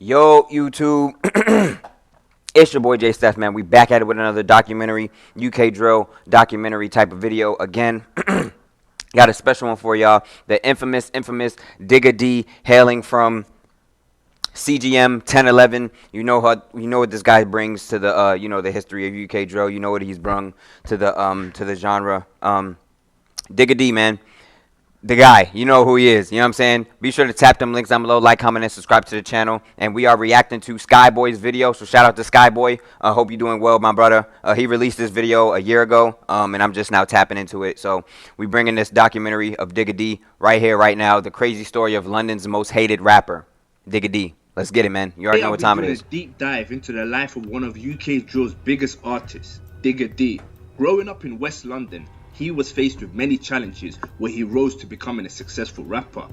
Yo, YouTube. It's your boy J Steph, man. We back at it with another documentary, UK drill documentary type of video again. Got a special one for y'all. The infamous Digga D, hailing from CGM 1011. You know what this guy brings to the the history of UK drill. You know what he's brung to the genre. Digga D, man. The guy, you know who he is, you know what I'm saying? Be sure to tap them links down below, like, comment, and subscribe to the channel. And we are reacting to Skyboy's video, so shout out to Skyboy. I hope you're doing well, my brother. He released this video a year ago, and I'm just now tapping into it. So we bringing this documentary of Digga D right here, right now. The crazy story of London's most hated rapper, Digga D. Let's get it, man. You already know what time it is. A deep dive into the life of one of UK drill's biggest artists, Digga D. Growing up in West London, he was faced with many challenges where he rose to becoming a successful rapper.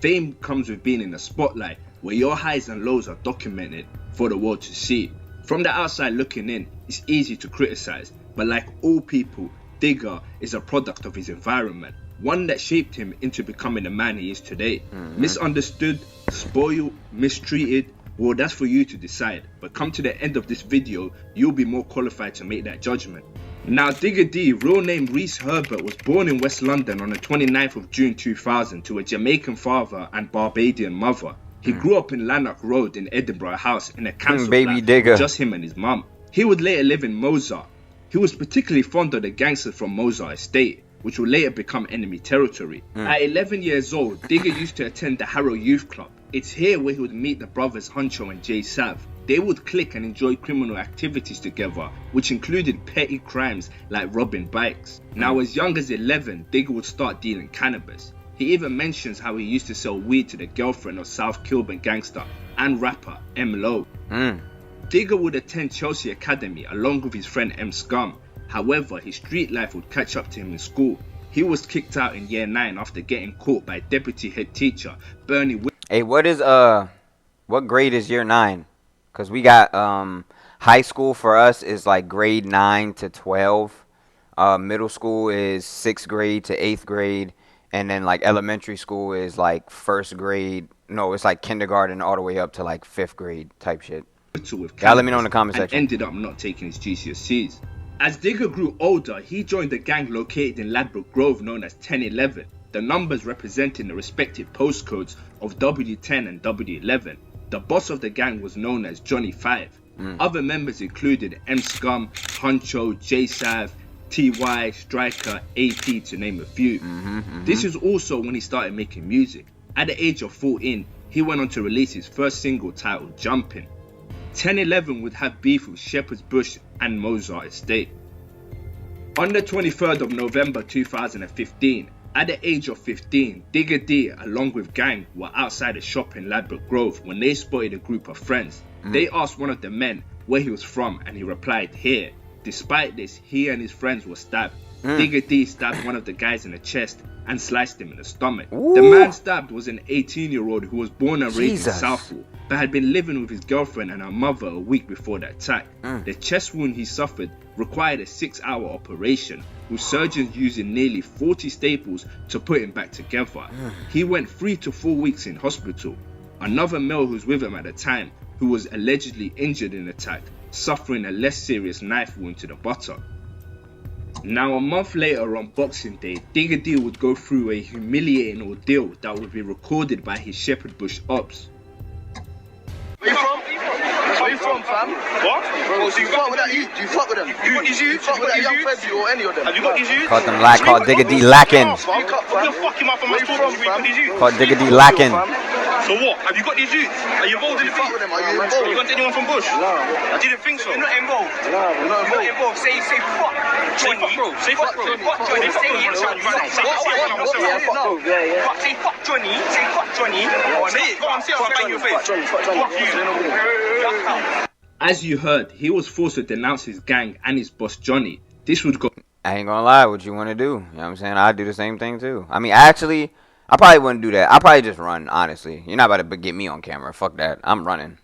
Fame comes with being in the spotlight, where your highs and lows are documented for the world to see. From the outside looking in, it's easy to criticize, but like all people, Digga is a product of his environment, one that shaped him into becoming the man he is today. Misunderstood, spoiled, mistreated, well, that's for you to decide, but come to the end of this video, you'll be more qualified to make that judgment. Now, Digga D, real name Reese Herbert, was born in West London on the 29th of June 2000 to a Jamaican father and Barbadian mother. He grew up in Lanark Road in Edinburgh House in a council flat with just him and his mum. He would later live in Mozart. He was particularly fond of the gangsters from Mozart Estate, which would later become enemy territory. At 11 years old, Digga used to attend the Harrow Youth Club. It's here where he would meet the brothers Huncho and Jay Sav. They would click and enjoy criminal activities together, which included petty crimes like robbing bikes. Now, as young as 11, Digga would start dealing cannabis. He even mentions how he used to sell weed to the girlfriend of South Kilburn gangster and rapper M. Lowe. Digga would attend Chelsea Academy along with his friend M. Scum. However, his street life would catch up to him in school. He was kicked out in year 9 after getting caught by deputy head teacher Bernie. Hey, what grade is year 9? Because we got high school for us is like grade 9 to 12. Middle school is 6th grade to 8th grade. And then like elementary school is like 1st grade. No, it's like kindergarten all the way up to like 5th grade type shit. Y'all let me know in the comment section. Ended up not taking his GCSEs. As Digga grew older, he joined a gang located in Ladbroke Grove known as 1011. The numbers representing the respective postcodes of W10 and W11. The boss of the gang was known as Johnny 5. Other members included M. Scum, Huncho, J Sav, TY, Striker, AP to name a few. This is also when he started making music. At the age of 14, he went on to release his first single titled Jumpin'. 1011 would have beef with Shepherd's Bush and Mozart Estate. On the 23rd of November 2015, at the age of 15, Digga D along with gang were outside a shop in Ladbroke Grove when they spotted a group of friends. They asked one of the men where he was from and he replied, here. Despite this, he and his friends were stabbed. Digga D stabbed one of the guys in the chest and sliced him in the stomach. The man stabbed was an 18-year-old who was born and raised in Southall, but had been living with his girlfriend and her mother a week before the attack. The chest wound he suffered required a 6-hour operation, with surgeons using nearly 40 staples to put him back together. He went 3 to 4 weeks in hospital. Another male who was with him at the time, who was allegedly injured in the attack, suffering a less serious knife wound to the buttock. Now, a month later on Boxing Day, Digga D would go through a humiliating ordeal that would be recorded by his Shepherd Bush ops. Where you from? Where you from, fam? What? Bro, so you fuck with that youth? Do you fuck with them? You got these youths? You fuck with that young Febby or any of them? Have you got these youths? Caught them like, called Digga D lacking. Called Digga D lacking. So what? Have you got these youths? Are you involved in the beat? Are you involved? You got anyone from Bush? No. I didn't think so. You're not involved? No, you're not involved. Say fuck. Say fuck, bro. Say fuck, bro. Fuck Johnny. Say it. Say fuck Johnny. Say fuck Johnny. Say it. Go on, say it. I'll bang your face. Fuck you. As you heard, he was forced to denounce his gang and his boss Johnny. This would go. I ain't gonna lie, what you wanna do? You know what I'm saying? I'd do the same thing too. I mean, actually, I probably wouldn't do that. I'd probably just run, honestly. You're not about to get me on camera. Fuck that. I'm running.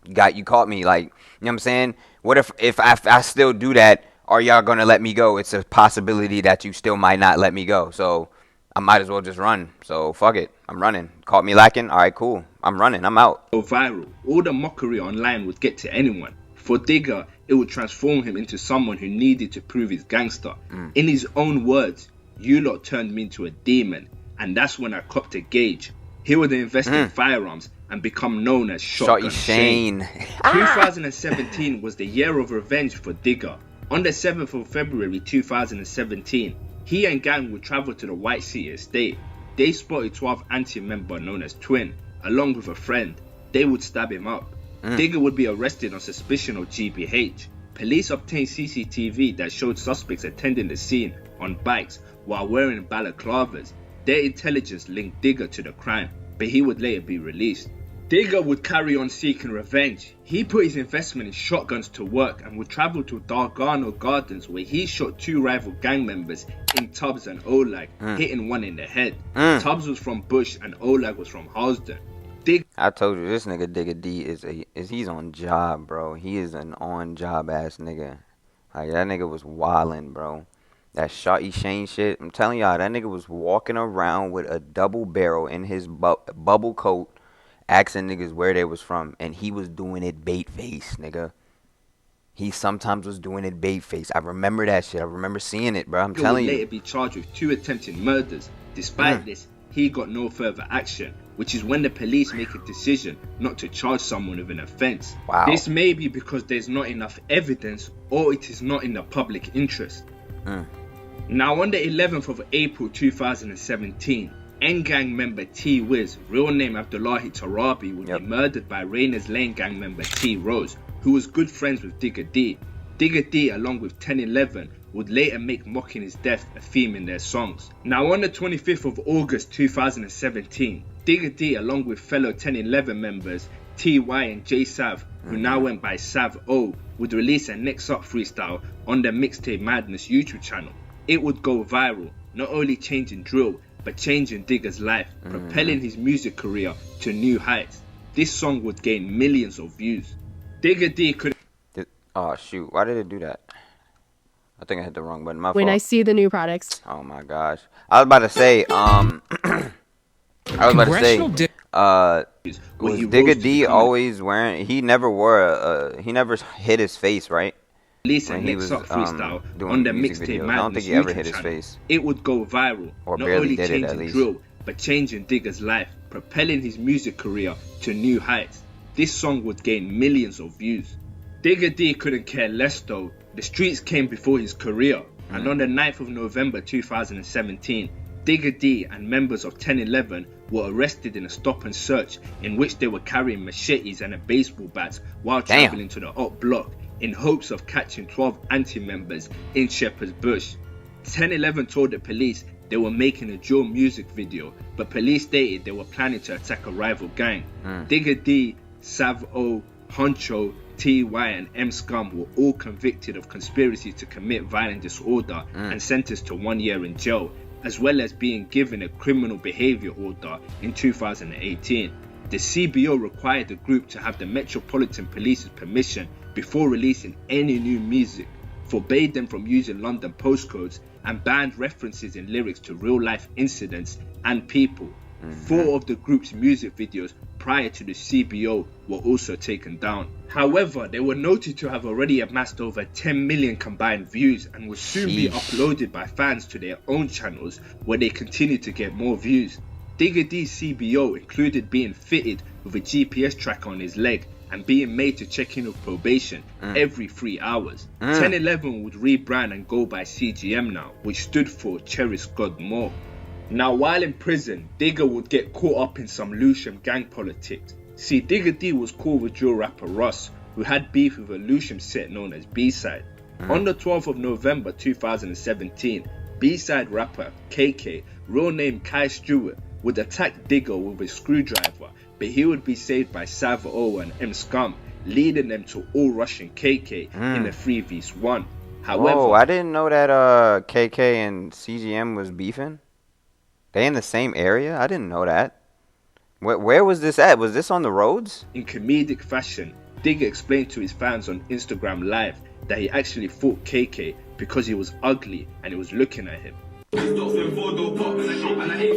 You caught me, like, you know what I'm saying? What if I still do that, are y'all gonna let me go? It's a possibility that you still might not let me go. So I might as well just run. So fuck it. I'm running. Caught me lacking. All right, cool. I'm running. I'm out. Go viral. All the mockery online would get to anyone. For Digga, it would transform him into someone who needed to prove his gangster. In his own words, "You lot turned me into a demon, and that's when I copped a gauge." He would invest in firearms and become known as Shotgun Shane. 2017 was the year of revenge for Digga. On the 7th of February 2017, he and gang would travel to the White City estate. They spotted 12 anti-member known as Twin, along with a friend. They would stab him up. Digga would be arrested on suspicion of GBH. Police obtained CCTV that showed suspects attending the scene on bikes while wearing balaclavas. Their intelligence linked Digga to the crime, but he would later be released. Digga would carry on seeking revenge. He put his investment in shotguns to work and would travel to Dargano Gardens, where he shot 2 rival gang members in Tubbs and Olag, hitting one in the head. Tubbs was from Bush and Olag was from Halsden. I told you, this nigga Digga D is he's on job, bro. He is an on job ass nigga. Like, that nigga was wildin', bro. That Shotty Shane shit, I'm telling y'all, that nigga was walking around with a double barrel in his bubble coat, asking niggas where they was from, and he was doing it bait face, nigga. He sometimes was doing it bait face. I remember that shit. I remember seeing it, bro. I'm telling you. He would later be charged with 2 attempted murders. Despite this, he got no further action, which is when the police make a decision not to charge someone with an offence. Wow. This may be because there's not enough evidence, or it is not in the public interest. Now, on the 11th of April 2017, N-Gang member T-Wiz, real name Abdullahi Tarabi, would be murdered by Rayners Lane gang member T-Rose, who was good friends with Digga D. Digga D, along with 1011, would later make mocking his death a theme in their songs. Now, on the 25th of August 2017, Digga D, along with fellow 1011 members T.Y. and J Sav, who now went by Sav O, would release a Next Up freestyle on the Mixtape Madness YouTube channel. It would go viral, not only changing drill, but changing Digga's life, propelling his music career to new heights. This song would gain millions of views. Digga D could... Oh, shoot. Why did it do that? I think I hit the wrong button. My when fault. I see the new products. Oh, my gosh. I was about to say, was Digga D always wearing... He never wore he never hid his face, right? Release a Next Up freestyle on the Mixtape Madness. I don't think he ever hit his face. It would go viral, or not barely only did changing it, at least. drill, but changing Digga's life, propelling his music career to new heights. This song would gain millions of views. Digga D couldn't care less though. The streets came before his career, and on the 9th of November 2017, Digga D and members of 1011 were arrested in a stop and search in which they were carrying machetes and a baseball bat while traveling to the Op Block in hopes of catching 12 anti-members in Shepherd's Bush. 1011 told the police they were making a drill music video, but police stated they were planning to attack a rival gang. Digga D, Sav O, Honcho, T.Y. and M Scum were all convicted of conspiracy to commit violent disorder and sentenced to 1 year in jail, as well as being given a criminal behaviour order in 2018. The CBO required the group to have the Metropolitan Police's permission before releasing any new music, forbade them from using London postcodes, and banned references in lyrics to real-life incidents and people. 4 of the group's music videos prior to the CBO were also taken down. However, they were noted to have already amassed over 10 million combined views and will soon be uploaded by fans to their own channels, where they continue to get more views. Digga D's CBO included being fitted with a GPS tracker on his leg and being made to check in with probation every 3 hours. 1011 would rebrand and go by CGM now, which stood for Cherish God More. Now, while in prison, Digga would get caught up in some Lewisham gang politics. See, Digga D was cool with drill rapper Russ, who had beef with a Lewisham set known as B-Side. On the 12th of November 2017, B-Side rapper KK, real name Kai Stewart, would attack Digga with a screwdriver, but he would be saved by Sav O and M Scum, leading them to all rushing KK in a 3v1. However, I didn't know that KK and CGM was beefing. They in the same area? I didn't know that. Where was this at? Was this on the roads? In comedic fashion, Digga explained to his fans on Instagram Live that he actually fought KK because he was ugly and he was looking at him.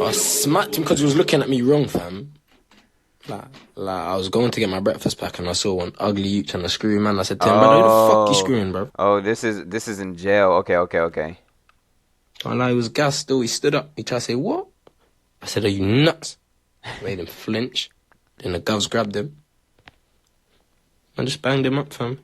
I smacked him because he was looking at me wrong, fam. Like I was going to get my breakfast pack and I saw one ugly youth trying to screw man. I said to him, brother, who the fuck you screwing, bro? Oh, this is in jail. Okay. I know he was gassed still. He stood up. He tried to say, what? I said, are you nuts? Made him flinch. Then the govs grabbed him. I just banged him up, fam.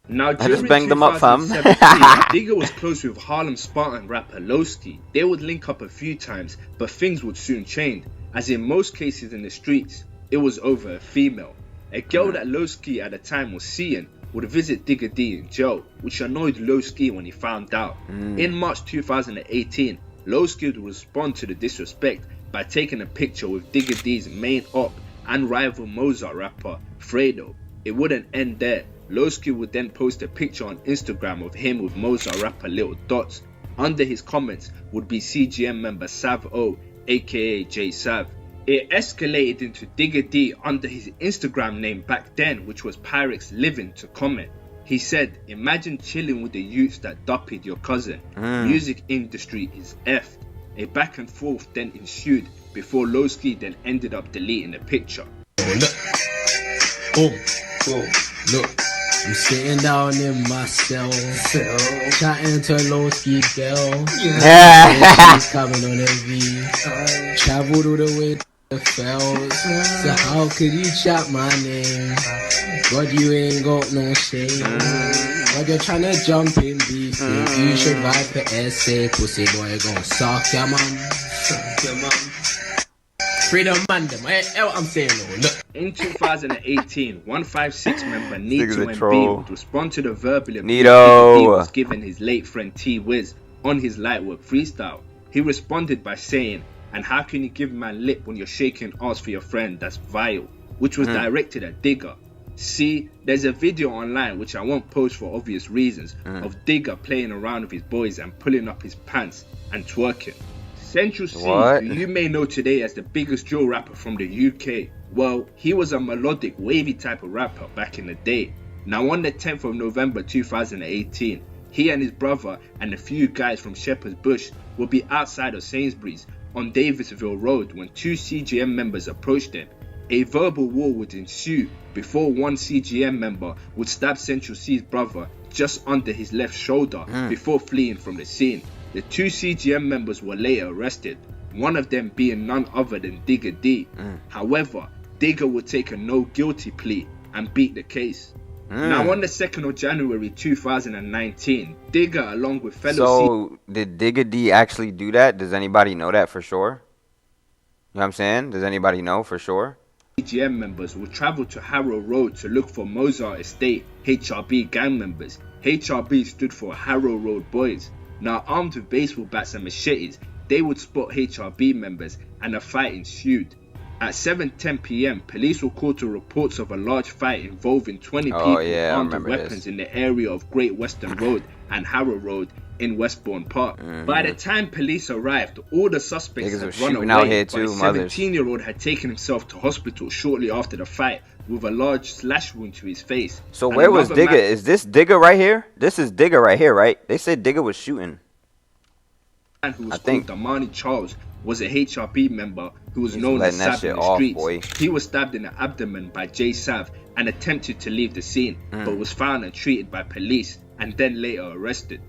Now, I just during banged them up, fam. 2017, Digga was close with Harlem Spartan rapper Lowski. They would link up a few times, but things would soon change, as in most cases in the streets, it was over a female. A girl that Lowski at the time was seeing would visit Digga D in jail, which annoyed Lowski when he found out. In March 2018, Lowski would respond to the disrespect by taking a picture with Digga D's main op and rival Mozart rapper Fredo. It wouldn't end there. Lowski would then post a picture on Instagram of him with Mozart rapper Little Dots. Under his comments would be CGM member Sav O, aka J Sav. It escalated into Digga D under his Instagram name back then, which was Pyrex Living, to comment. He said, imagine chilling with the youths that duppied your cousin. Music industry is effed. A back and forth then ensued before Lowski then ended up deleting the picture. Look, I'm sitting down in my cell, chatting to Lowski girl. She's coming on a V, traveled all the way to the fells. So how could you chat my name? God, you ain't got no shame. God, you're trying to jump in beef. You should ride for essay, pussy boy, gon' suck your mum. Freedom man, them. I'm saying no. Look. In 2018, 156 member Nito a and troll. B would respond to the verbal abuse Nito. he was giving his late friend T-Wiz on his Lightwork freestyle. He responded by saying, and how can you give man lip when you're shaking ass for your friend? That's vile. Which was directed at Digga. See, there's a video online, which I won't post for obvious reasons, of Digga playing around with his boys and pulling up his pants and twerking. Central C, What? who you may know today as the biggest drill rapper from the UK, well, he was a melodic, wavy type of rapper back in the day. Now on the 10th of November 2018, he and his brother and a few guys from Shepherd's Bush would be outside of Sainsbury's on Davisville Road when two CGM members approached them. A verbal war would ensue before one CGM member would stab Central C's brother just under his left shoulder before fleeing from the scene. The two CGM members were later arrested, one of them being none other than Digga D. However, Digga would take a no guilty plea and beat the case. Now on the 2nd of January 2019, Digga along with fellow So, did Digga D actually do that? Does anybody know that for sure? You know what I'm saying? Does anybody know for sure? CGM members would travel to Harrow Road to look for Mozart Estate HRB gang members. HRB stood for Harrow Road Boys. Now armed with baseball bats and machetes, they would spot HRB members and a fight ensued. At 7:10 p.m, police were called to reports of a large fight involving 20 people armed with weapons in the area of Great Western Road and Harrow Road in Westbourne Park. By the time police arrived, all the suspects had run away, out here but too, a 17-year-old had taken himself to hospital shortly after the fight with a large slash wound to his face. So And where was another Digga? man- Is this Digga right here? This is Digga right here, right? They said Digga was shooting. man who was I think- called Damani Charles was a HRB member who was He's known as letting that Sav in shit the off, streets. boy. He was stabbed in the abdomen by J Sav and attempted to leave the scene, but was found and treated by police and then later arrested.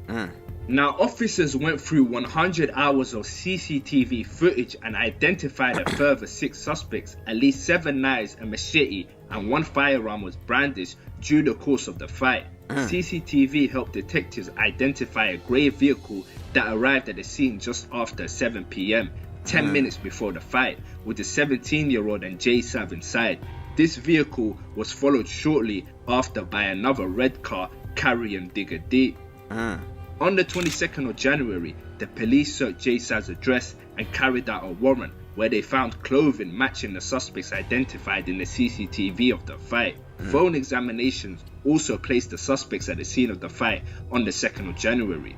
Now, officers went through 100 hours of CCTV footage and identified a further 6 suspects. At least 7 knives, a machete, and 1 firearm was brandished during the course of the fight. CCTV helped detectives identify a grey vehicle that arrived at the scene just after 7 p.m, 10 minutes before the fight, with the 17-year-old and J Sav inside. This vehicle was followed shortly after by another red car carrying Digga D. On the 22nd of January, the police searched J Sav's address and carried out a warrant where they found clothing matching the suspects identified in the CCTV of the fight. Phone examinations also placed the suspects at the scene of the fight on the 2nd of January.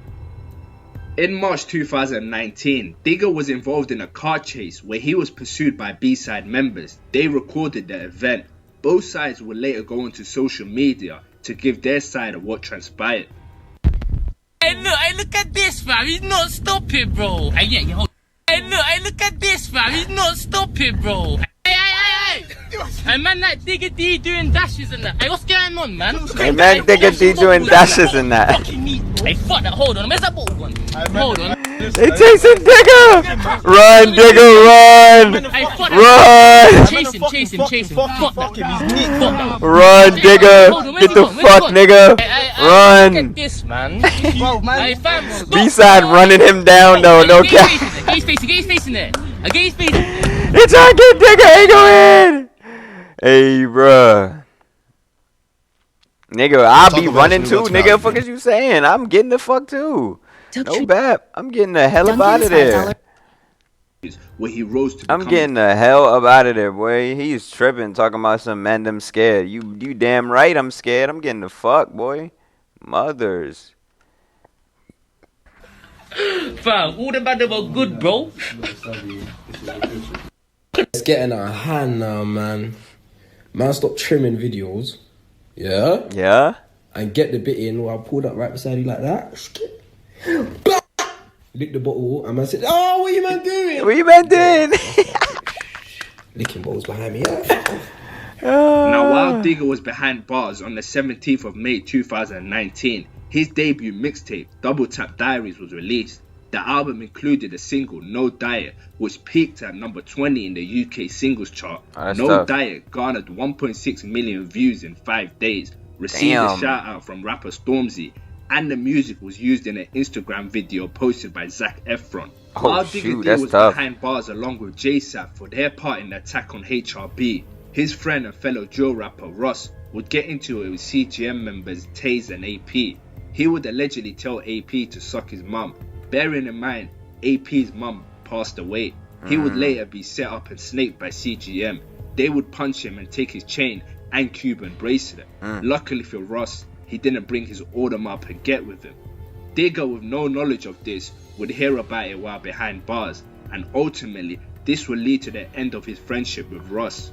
In March 2019, Digga was involved in a car chase where he was pursued by B-side members. They recorded the event. Both sides would later go onto social media to give their side of what transpired. Hey, look at this, fam. He's not stopping, bro. Hey, yeah, hold. Hey, look at this, fam. He's not stopping, bro. Hey. Hey, man, like Digga D doing dashes and that. Hey, what's going on, man? Hey, man, Digga D doing dashes and that. Hey, fuck that. Hold on. Where's that bottle gone? Hold on. They chasing Digga! Run, Digga, run! Hey, fuck Run! Chase him. Fuck that. Run, Digga! Get the fuck, nigga! Run! Look at this, man. Bro, man. Hey, fam, stop. B-side running him down, though. No cap. Get his face in there. Get his face. It's trying to get Digga. Hey, go in. Hey, bruh. Nigga, I'll be running too, nigga. Fuck is you saying? I'm getting the fuck too. No bap. I'm getting the hell up out of there. Where he rose to I'm getting the hell up out of there, boy. He's tripping, talking about some man them scared. You damn right I'm scared. I'm getting the fuck, boy. Mothers. Fam, all the bad were good, bro. It's getting out of hand now, man. Man, stop trimming videos. Yeah? Yeah? And get the bit in where I pulled up right beside you like that. Lick the bottle, and man said, "Oh, what you man doing? What you man doing?" Licking bottles behind me. Now, while Digga was behind bars on the 17th of May 2019, his debut mixtape, Double Tap Diaries, was released. The album included a single, No Diet, which peaked at number 20 in the UK singles chart. No Diet garnered 1.6 million views in 5 days, received a shout out from rapper Stormzy, and the music was used in an Instagram video posted by Zac Efron. While Digga D was behind bars along with JSAP for their part in the attack on HRB, his friend and fellow drill rapper Ross would get into it with CGM members Taze and AP. He would allegedly tell AP to suck his mum. Bearing in mind, AP's mum passed away. He would later be set up and snaked by CGM. They would punch him and take his chain and Cuban bracelet. Luckily for Ross, he didn't bring his Audem up and get with him. Digga, with no knowledge of this, would hear about it while behind bars, and ultimately, this would lead to the end of his friendship with Ross.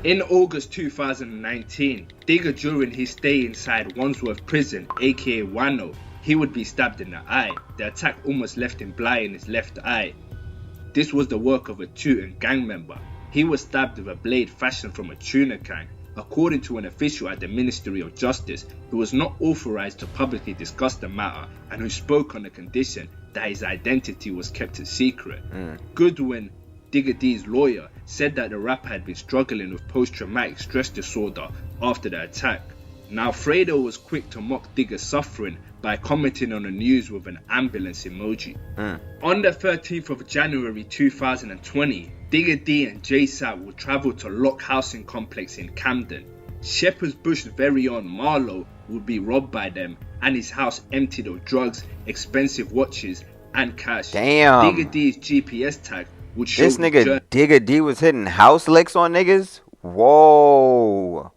In August 2019, Digga, during his stay inside Wandsworth Prison, aka Wano, he would be stabbed in the eye. The attack almost left him blind in his left eye. This was the work of a Tooting gang member. He was stabbed with a blade fashioned from a tuna can, according to an official at the Ministry of Justice who was not authorized to publicly discuss the matter and who spoke on the condition that his identity was kept a secret. Goodwin, Digga D's lawyer, said that the rapper had been struggling with post-traumatic stress disorder after the attack. Now, Fredo was quick to mock Digga's suffering by commenting on the news with an ambulance emoji. On the 13th of January 2020, Digga D and JSAP would travel to Lock Housing Complex in Camden. Shepherd's Bush's very own Marlowe would be robbed by them and his house emptied of drugs, expensive watches and cash. Damn. Digga D's GPS tag would show this nigga Digga D was hitting house licks on niggas? Whoa.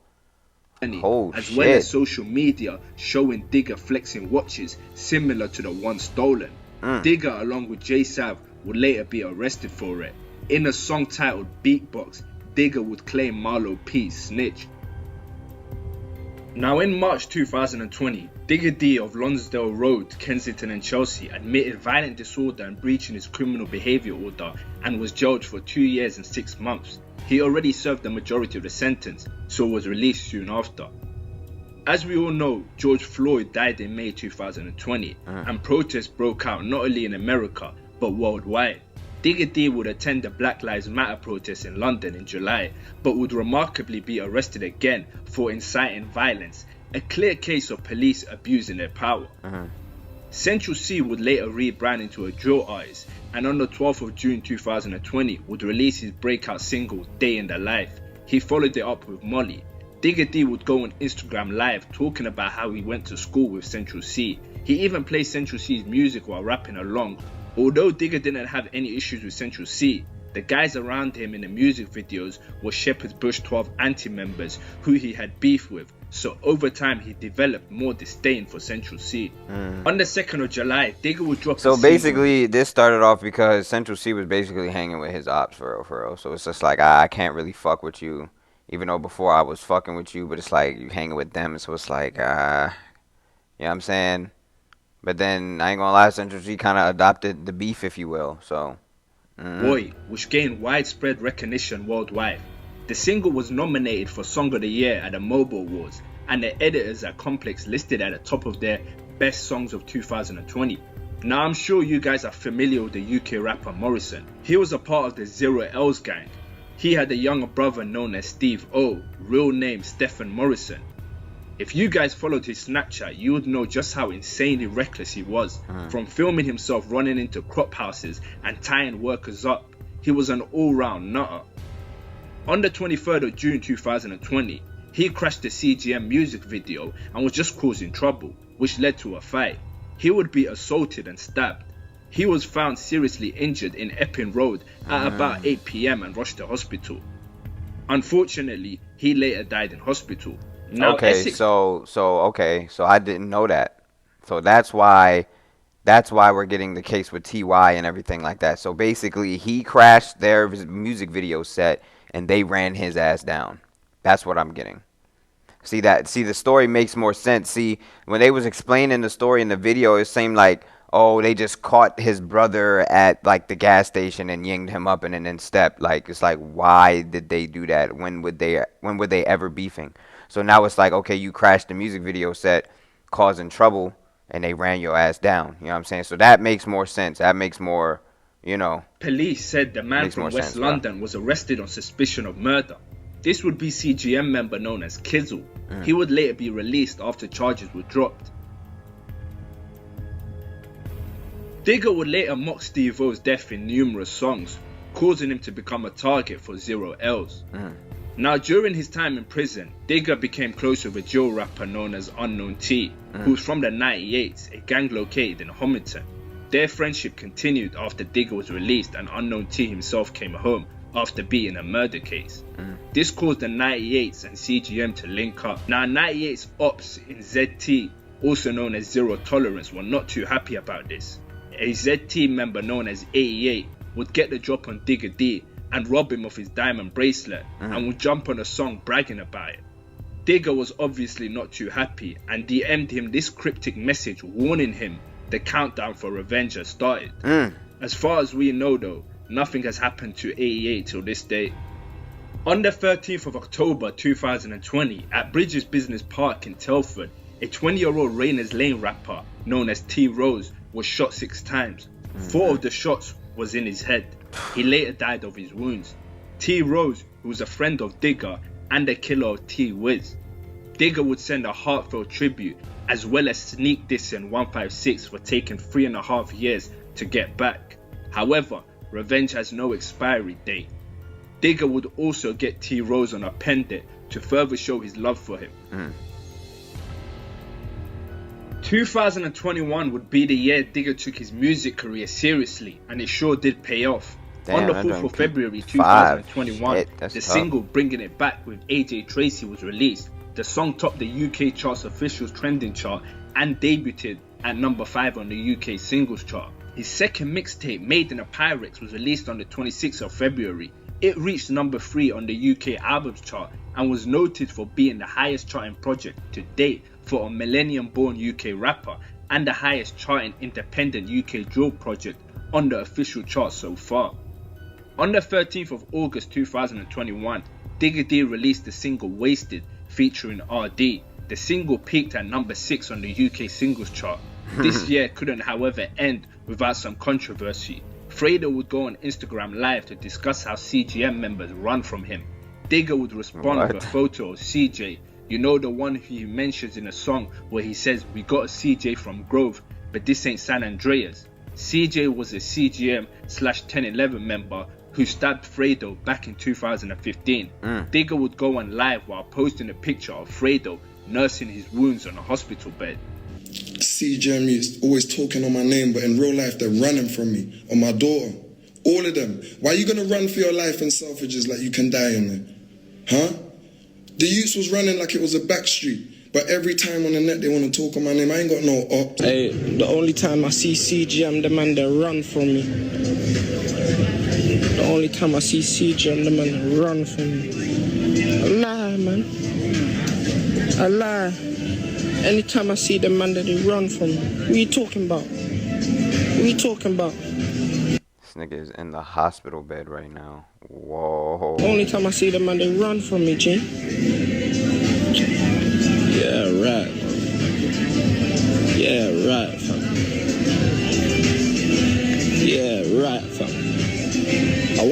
As well as social media showing Digga flexing watches similar to the one stolen. Digga, along with JSAP, would later be arrested for it. In a song titled Beatbox, Digga would claim Marlo P's snitch. Now, in March 2020, Digga D of Lonsdale Road, Kensington and Chelsea admitted violent disorder and breaching his criminal behaviour order and was jailed for 2 years and 6 months. He already served the majority of the sentence, so was released soon after. As we all know, George Floyd died in May 2020, and protests broke out not only in America, but worldwide. Digga D would attend the Black Lives Matter protest in London in July, but would remarkably be arrested again for inciting violence, a clear case of police abusing their power. Central C would later rebrand into a drill artist, and on the 12th of June 2020 would release his breakout single, Day in the Life. He followed it up with Molly. Digga D would go on Instagram Live talking about how he went to school with Central C. He even played Central C's music while rapping along. Although Digga didn't have any issues with Central C, the guys around him in the music videos were Shepherd's Bush 12 anti-members who he had beef with, so over time he developed more disdain for Central C. On the 2nd of July, Digga would drop So a single. basically, this started off because Central C was basically hanging with his ops for real. So it's just like, I can't really fuck with you, even though before I was fucking with you, but it's like you hanging with them, so it's like, you know what I'm saying? But then, I ain't gonna lie, Central C kind of adopted the beef, if you will, so. Boy, which gained widespread recognition worldwide. The single was nominated for Song of the Year at the Mobile Awards, and the editors at Complex listed at the top of their best songs of 2020. Now I'm sure you guys are familiar with the UK rapper Morrison. He was a part of the Zero L's gang. He had a younger brother known as Steve O, real name Stephen Morrison. If you guys followed his Snapchat, you would know just how insanely reckless he was. From filming himself running into crop houses and tying workers up, he was an all-round nutter. On the 23rd of June 2020, he crashed the CGM music video and was just causing trouble, which led to a fight. He would be assaulted and stabbed. He was found seriously injured in Epping Road at about 8 PM and rushed to hospital. Unfortunately, he later died in hospital. Now, Okay, so I didn't know that. So that's why we're getting the case with TY and everything like that. So basically, he crashed their music video set and they ran his ass down. That's what I'm getting. See, the story makes more sense. See, when they was explaining the story in the video, it seemed like, oh, they just caught his brother at like the gas station and yinged him up and then stepped. Like, it's like, why did they do that? When were they ever beefing? So now it's like, okay, you crashed the music video set, causing trouble, and they ran your ass down. You know what I'm saying? So that makes more sense. That makes more, you know. Police said the man from West London was arrested on suspicion of murder. This would be CGM member known as Kizzle. He would later be released after charges were dropped. Digga would later mock Steve O's death in numerous songs, causing him to become a target for Zero L's. Now, during his time in prison, Digga became close with a drill rapper known as Unknown T, who was from the 98s, a gang located in Homington. Their friendship continued after Digga was released and Unknown T himself came home after beating a murder case. This caused the 98s and CGM to link up. Now, 98's ops in ZT, also known as Zero Tolerance, were not too happy about this. A ZT member known as 88 would get the drop on Digga D and rob him of his diamond bracelet and would jump on a song bragging about it. Digga was obviously not too happy and DM'd him this cryptic message warning him the countdown for revenge has started. As far as we know though, nothing has happened to 88 till this day. On the 13th of October 2020, at Bridges Business Park in Telford, a 20-year-old Rayners Lane rapper known as T Rose was shot 6 times. 4 of the shots was in his head. He later died of his wounds. T Rose, who was a friend of Digga and the killer of T Wiz. Digga would send a heartfelt tribute as well as sneak dissing 156 for taking 3.5 years to get back. However, revenge has no expiry date. Digga would also get T Rose on a pendant to further show his love for him. 2021 would be the year Digga took his music career seriously, and it sure did pay off. On the 4th of February 2021, the single Bringing It Back with AJ Tracy was released. The song topped the UK chart's official trending chart and debuted at number 5 on the UK singles chart. His second mixtape, Made in a Pyrex, was released on the 26th of February. It reached number 3 on the UK albums chart and was noted for being the highest charting project to date for a millennium-born UK rapper and the highest charting independent UK drill project on the official chart so far. On the 13th of August 2021, Digga D released the single Wasted featuring RD. The single peaked at number 6 on the UK singles chart. This year couldn't however end without some controversy. Fredo would go on Instagram Live to discuss how CGM members run from him. Digga would respond with a photo of CJ, you know, the one he mentions in a song where he says, "We got a CJ from Grove, but this ain't San Andreas." CJ was a CGM/1011 member who stabbed Fredo back in 2015. Digga would go on live while posting a picture of Fredo nursing his wounds on a hospital bed. CGM is always talking on my name, but in real life they're running from me, on my daughter. All of them. Why are you gonna run for your life in Selfridges like you can die in there? Huh? The youths was running like it was a back street. But every time on the net they want to talk on my name, I ain't got no ops. Hey, the only time I see CGM, the man that run from me. The only time I see CGM, the man that run from me. I lie, man. I lie. Anytime I see the man that they run from me. What you talking about? What you talking about? This nigga is in the hospital bed right now. Whoa. Only time I see the man, they run from me, G. Yeah, right. Yeah, right, fam. Yeah, right, fam. I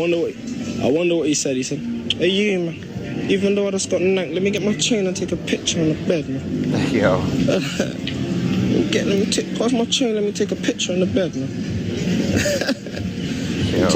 wonder what he said. He said, hey, you, man. Even though I just got nanked, let me get my chain and take a picture on the bed, man. Yo. Pass my chain, let me take a picture on the bed, man. Yo.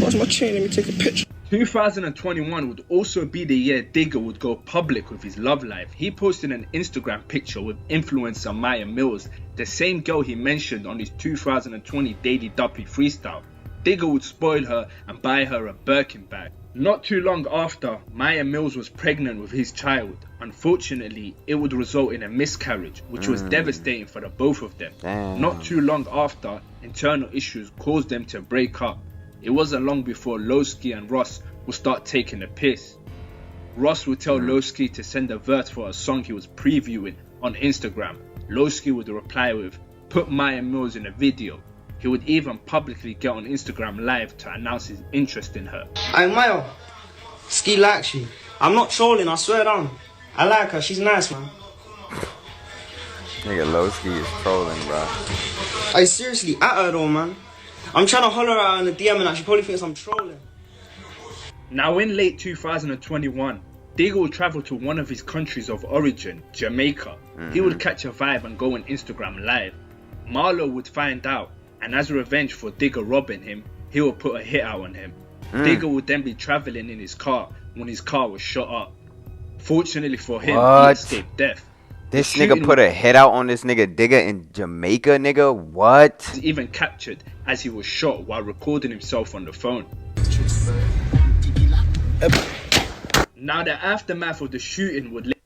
Pass my chain, let me take a picture. 2021 would also be the year Digga would go public with his love life. He posted an Instagram picture with influencer Maya Mills, the same girl he mentioned on his 2020 Daily Duppy freestyle. Digga would spoil her and buy her a Birkin bag. Not too long after, Maya Mills was pregnant with his child. Unfortunately, it would result in a miscarriage, which was devastating for the both of them. Damn. Not too long after, internal issues caused them to break up. It wasn't long before Lowski and Ross would start taking the piss. Ross would tell Lowski to send a verse for a song he was previewing on Instagram. Lowski would reply with, put Maya Mills in a video. He would even publicly get on Instagram Live to announce his interest in her. Hey Maya, Ski likes you. I'm not trolling, I swear down. I like her, she's nice, man. Nigga, Lowski is trolling, bro. Hey, seriously, at her though, man. I'm trying to holler at her in the DM and she probably thinks I'm trolling. Now in late 2021, Digga would travel to one of his countries of origin, Jamaica. He would catch a vibe and go on Instagram Live. Marlo would find out, and as revenge for Digga robbing him, he would put a hit out on him. Digga would then be travelling in his car when his car was shot up. Fortunately for him, he escaped death. This nigga put a hit out on this nigga Digga in Jamaica, nigga? What? He was even captured as he was shot while recording himself on the phone. Now the aftermath of the shooting would later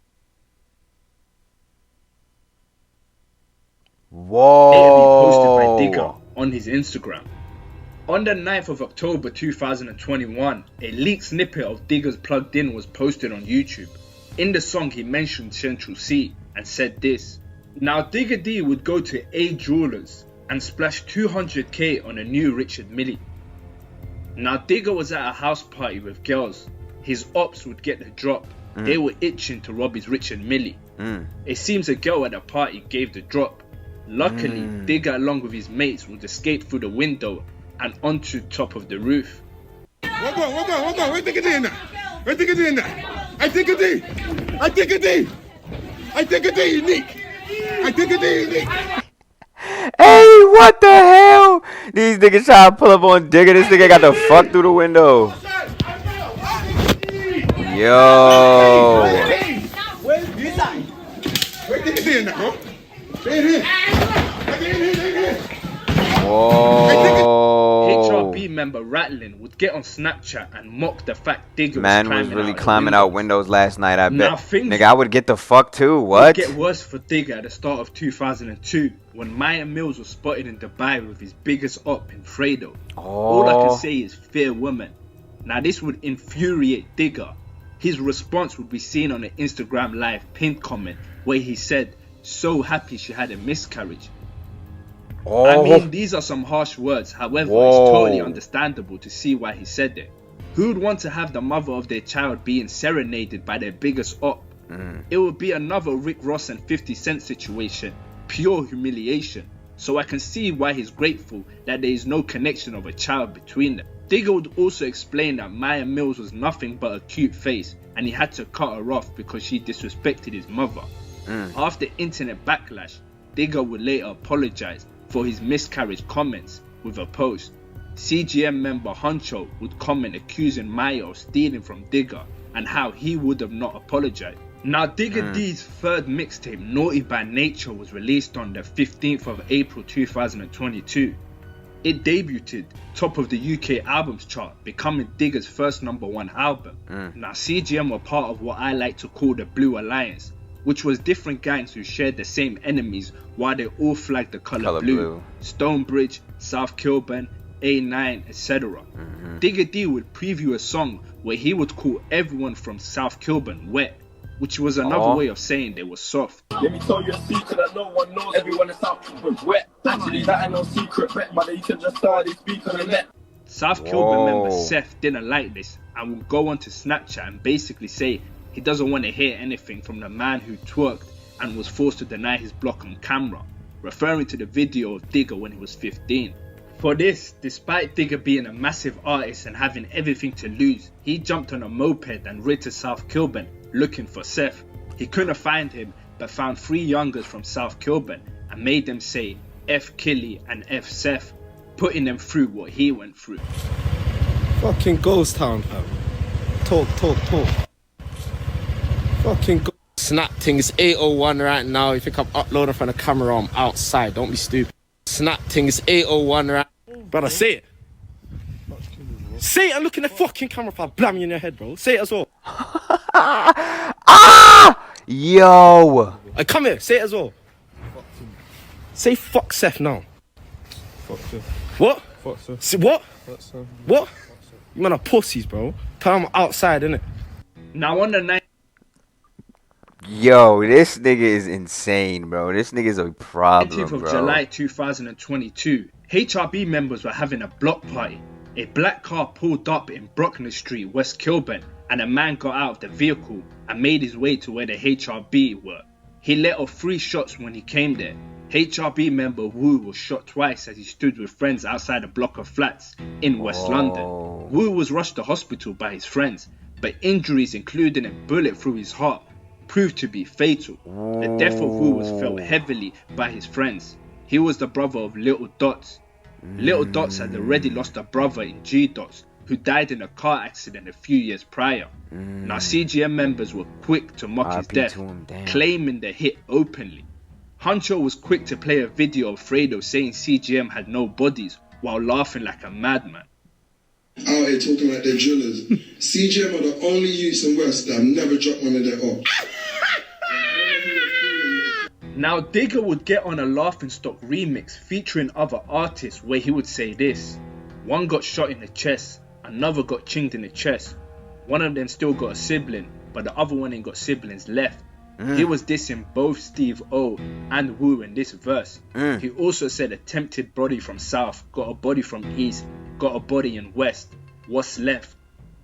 be posted by Digga on his Instagram. On the 9th of October 2021, a leaked snippet of Digga's Plugged In was posted on YouTube. In the song he mentioned Central C and said this. Now Digga D would go to A Jewelers and splash 200k on a new Richard Mille. Now Digga was at a house party with girls. His ops would get the drop. They were itching to rob his Richard Mille. It seems a girl at the party gave the drop. Luckily, Digga along with his mates would escape through the window and onto top of the roof. What go? Where Digga D in there? Where Digga D in there? I Digga D! I Digga D! I Digga D unique! I Digga D unique! Hey, what the hell? These niggas trying to pull up on Digga. This nigga got the fuck through the window. Yo. Where's Digga D in there, bro? Here. Whoa. HRB member Ratlin would get on Snapchat and mock the fact Digga Was really climbing out windows last night, I bet. Now things Nigga, I would get the fuck too. What? It would get worse for Digga at the start of 2002 when Maya Mills was spotted in Dubai with his biggest op in Fredo. All I can say is fair woman. Now this would infuriate Digga. His response would be seen on an Instagram Live pinned comment where he said, so happy she had a miscarriage. I mean, these are some harsh words, however, it's totally understandable to see why he said it. Who would want to have the mother of their child being serenaded by their biggest op? It would be another Rick Ross and 50 Cent situation, pure humiliation. So I can see why he's grateful that there is no connection of a child between them. Digga would also explain that Maya Mills was nothing but a cute face and he had to cut her off because she disrespected his mother. After internet backlash, Digga would later apologize for his miscarriage comments with a post. CGM member Huncho would comment accusing Maya of stealing from Digga and how he would have not apologized. Now Digga D's third mixtape, Naughty by Nature, was released on the 15th of April 2022. It debuted top of the UK albums chart, becoming Digga's first #1 album. Now CGM were part of what I like to call the Blue Alliance, which was different gangs who shared the same enemies while they all flagged the colour blue. Stonebridge, South Kilburn, A9, etc. Digga D would preview a song where he would call everyone from South Kilburn wet, which was another way of saying they were soft. Let me tell you a secret that no one knows. Everyone in South Kilburn wet. Actually, that ain't no secret, bet, but you can just start this speak on the net. South Kilburn member Seth didn't like this and would go on to Snapchat and basically say he doesn't want to hear anything from the man who twerked and was forced to deny his block on camera, referring to the video of Digga when he was 15. For this, despite Digga being a massive artist and having everything to lose, he jumped on a moped and rid to South Kilburn looking for Seth. He couldn't find him but found 3 youngers from South Kilburn and made them say F Killy and F Seth, putting them through what he went through. Fucking ghost town, fam. Talk. Fucking snap thing. It's 8:01 right now. You think I'm uploading from the camera? I'm outside. Don't be stupid. Snap thing. It's 8:01 right. Brother, say it. Say it and look in the fucking camera if I blam you in your head, bro. Say it as well. Yo. Hey, come here. Say it as well. Say fuck Seth now. Fuck Seth. What? Fuck Seth. Say what? Fuck Seth. What? You man are pussies, bro. Tell them outside, innit? Now on the night. Yo, this nigga is insane, bro. This nigga's a problem, 19th of bro. July 2022, HRB members were having a block party. A black car pulled up in Brockner Street, West Kilburn, and a man got out of the vehicle and made his way to where the HRB were. He let off 3 shots when he came there. HRB member Wu was shot twice as he stood with friends outside a block of flats in West London. Wu was rushed to hospital by his friends, but injuries including a bullet through his heart proved to be fatal. The death of Wu was felt heavily by his friends. He was the brother of Little Dots. Little Dots had already lost a brother in G Dots who died in a car accident a few years prior. Now CGM members were quick to mock his death, claiming the hit openly. Huncho was quick to play a video of Fredo saying CGM had no bodies while laughing like a madman. Out here talking like they're drillers. CGM are the only youths in West that have never dropped one of their own. Now Digga would get on a Laughing Stock remix featuring other artists where he would say this: one got shot in the chest, another got chinged in the chest, one of them still got a sibling, but the other one ain't got siblings left. He was dissing both Steve O and Wu in this verse. He also said attempted body from South, got a body from East, got a body in West, what's left?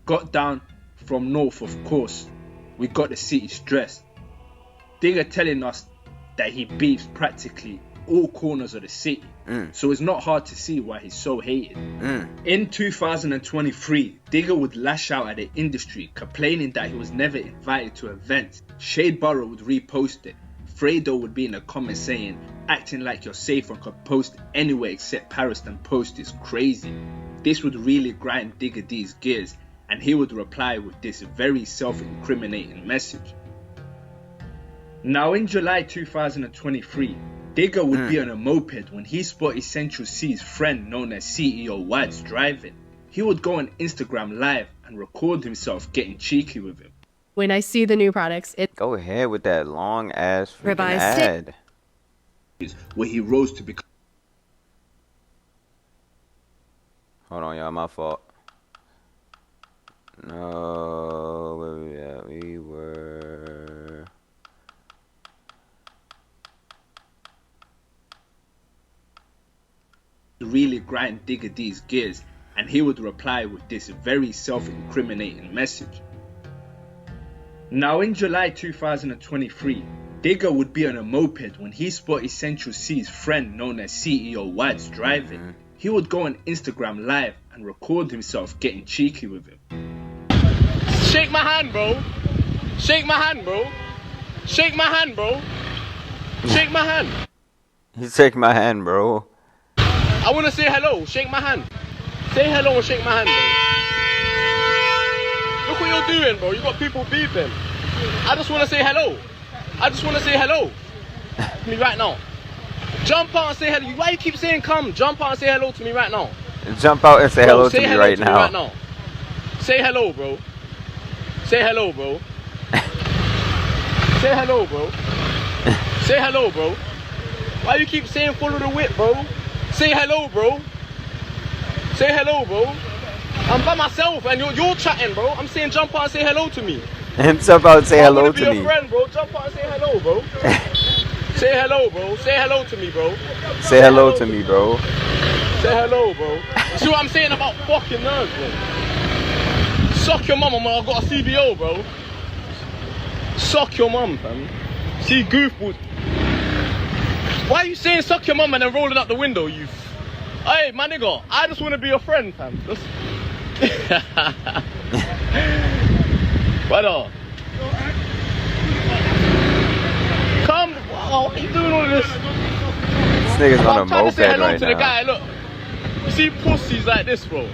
Got down from North, of course, we got the city stressed. Digga telling us that he beefs practically all corners of the city, so it's not hard to see why he's so hated. In 2023, Digga would lash out at the industry, complaining that he was never invited to events. Shade Borough would repost it. Fredo would be in the comments saying, acting like you're safe and could post anywhere except Paris and post is crazy. This would really grind Digga D's gears, and he would reply with this very self-incriminating message. Now in July 2023, Digga would be on a moped when he spotted Central C's friend known as CEO Wads driving. He would go on Instagram live and record himself getting cheeky with him. When I see the new products, it Go ahead with that long ass freaking Ribeye ad. Where he rose to become. Hold on, y'all, my fault. No, where we at? We were. Really grind Digga D's gears, and he would reply with this very self-incriminating message. Now in July 2023, Digga would be on a moped when he spotted Central C's friend known as CEO Wads driving. He would go on Instagram live and record himself getting cheeky with him. Shake my hand, bro. Shake my hand, bro. Shake my hand, bro. Shake my hand. You take my hand, bro. I want to say hello. Shake my hand. Say hello and shake my hand, bro. Look what you're doing, bro. You got people beeping. I just want to say hello. I just want to say hello. To me right now. Jump out and say hello. Why you keep saying come? Jump out and say hello to me right now. Jump out and say Bro, hello say to me hello right to now. Me right now. Say hello, bro. Say hello, bro. Say hello, bro. Say hello, bro. Why you keep saying follow the whip, bro? Say hello, bro. Say hello, bro. I'm by myself and you're chatting, bro. I'm saying jump out and say hello to me. And jump out and say hello to me. I want to be your friend, bro. Jump out and say hello, bro. Say hello, bro. Say hello to me, bro. Say hello to me, bro. Say hello, bro. See what I'm saying about fucking nerves, bro? Suck your mum, man. I got a CBO, bro. Suck your mum, fam. See goofballs. Why are you saying suck your mum and then rolling out the window, you? Hey, my nigga, I just want to be your friend, fam. Brother. Come. Wow, what are you doing all of this? This nigga's on a I'm trying to say moped hello right to now. the guy. Look, you see pussies like this, bro.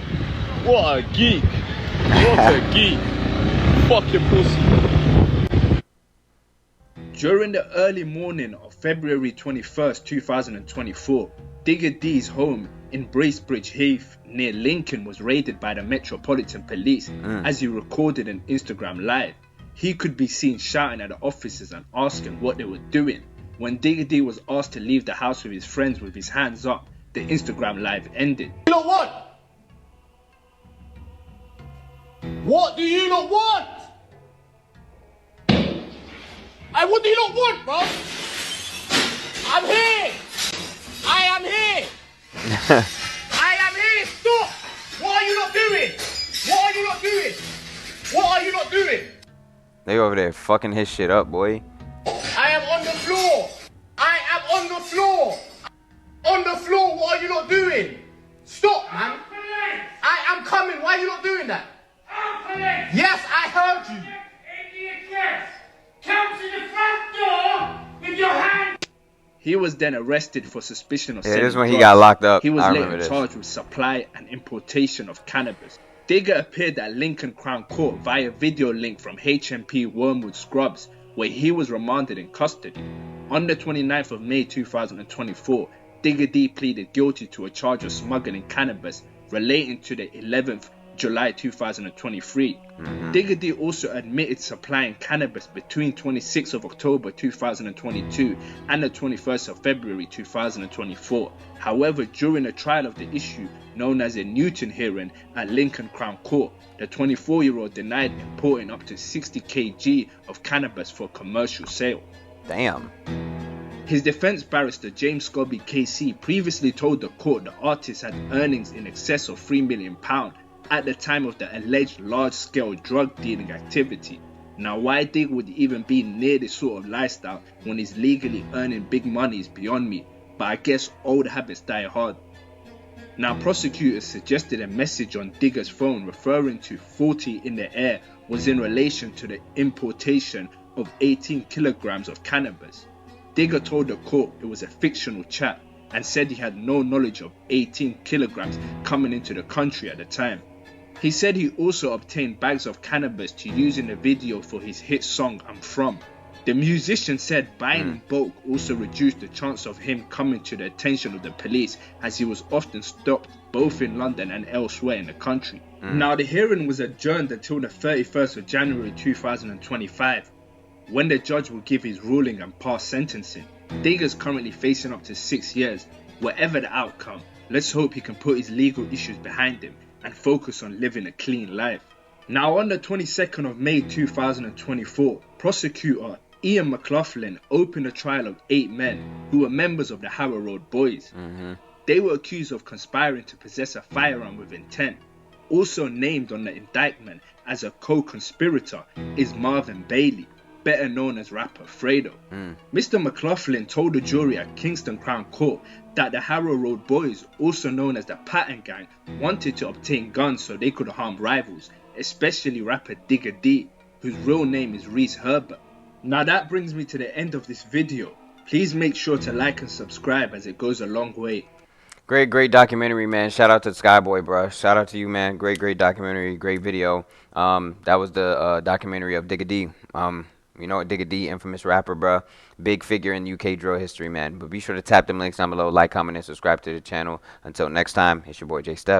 What a geek. What a geek. Fucking pussy. During the early morning of February 21st, 2024, Digga D's home in Bracebridge Heath near Lincoln was raided by the Metropolitan Police as he recorded an Instagram live. He could be seen shouting at the officers and asking what they were doing. When Digga D was asked to leave the house with his friends with his hands up, the Instagram live ended. You know what? What do you not want? Hey, what do you not want, bro? I'm here. I am here. I am here. Stop. What are you not doing? What are you not doing? What are you not doing? They over there fucking his shit up, boy. I am on the floor. I am on the floor. On the floor. What are you not doing? Stop, man. I am coming. Why are you not doing that? Yes, I heard you. Come to the front door with your hand. He was then arrested for suspicion of Yeah, selling this is when he drugs. got locked up. He was I later remember this. charged with supply and importation of cannabis. Digga appeared at Lincoln Crown Court via video link from HMP Wormwood Scrubs, where he was remanded in custody. On the 29th of May 2024, Digga D pleaded guilty to a charge of smuggling cannabis relating to the 11th July 2023. Digga D also admitted supplying cannabis between 26th of October 2022 and the 21st of February 2024. However, during the trial of the issue known as a Newton hearing at Lincoln Crown Court, the 24-year-old denied importing up to 60 kg of cannabis for commercial sale. Damn. His defense barrister James Scobie KC previously told the court the artist had earnings in excess of £3 million at the time of the alleged large-scale drug dealing activity. Now, why Dig would even be near this sort of lifestyle when he's legally earning big money is beyond me, but I guess old habits die hard. Now, prosecutors suggested a message on Digga's phone referring to 40 in the air was in relation to the importation of 18 kilograms of cannabis. Digga told the court it was a fictional chat and said he had no knowledge of 18 kilograms coming into the country at the time. He said he also obtained bags of cannabis to use in the video for his hit song I'm From. The musician said buying in bulk also reduced the chance of him coming to the attention of the police, as he was often stopped both in London and elsewhere in the country. Now, the hearing was adjourned until the 31st of January 2025, when the judge will give his ruling and pass sentencing. Digga's currently facing up to 6 years. Whatever the outcome, let's hope he can put his legal issues behind him and focus on living a clean life. Now, on the 22nd of May 2024, prosecutor Ian McLaughlin opened a trial of 8 men who were members of the Harrow Road Boys. They were accused of conspiring to possess a firearm with intent. Also named on the indictment as a co-conspirator is Marvin Bailey, better known as rapper Fredo. Mr. McLaughlin told the jury at Kingston Crown Court that the Harrow Road Boys, also known as the Pattern Gang, wanted to obtain guns so they could harm rivals, especially rapper Digga D, whose real name is Reese Herbert. Now that brings me to the end of this video. Please make sure to like and subscribe, as it goes a long way. Great documentary, man. Shout out to Skyboy, bro. Shout out to you, man. Great documentary, great video. That was the documentary of Digga D. You know what, Digga D, infamous rapper, bruh. Big figure in UK drill history, man. But be sure to tap them links down below, like, comment, and subscribe to the channel. Until next time, it's your boy J Steph.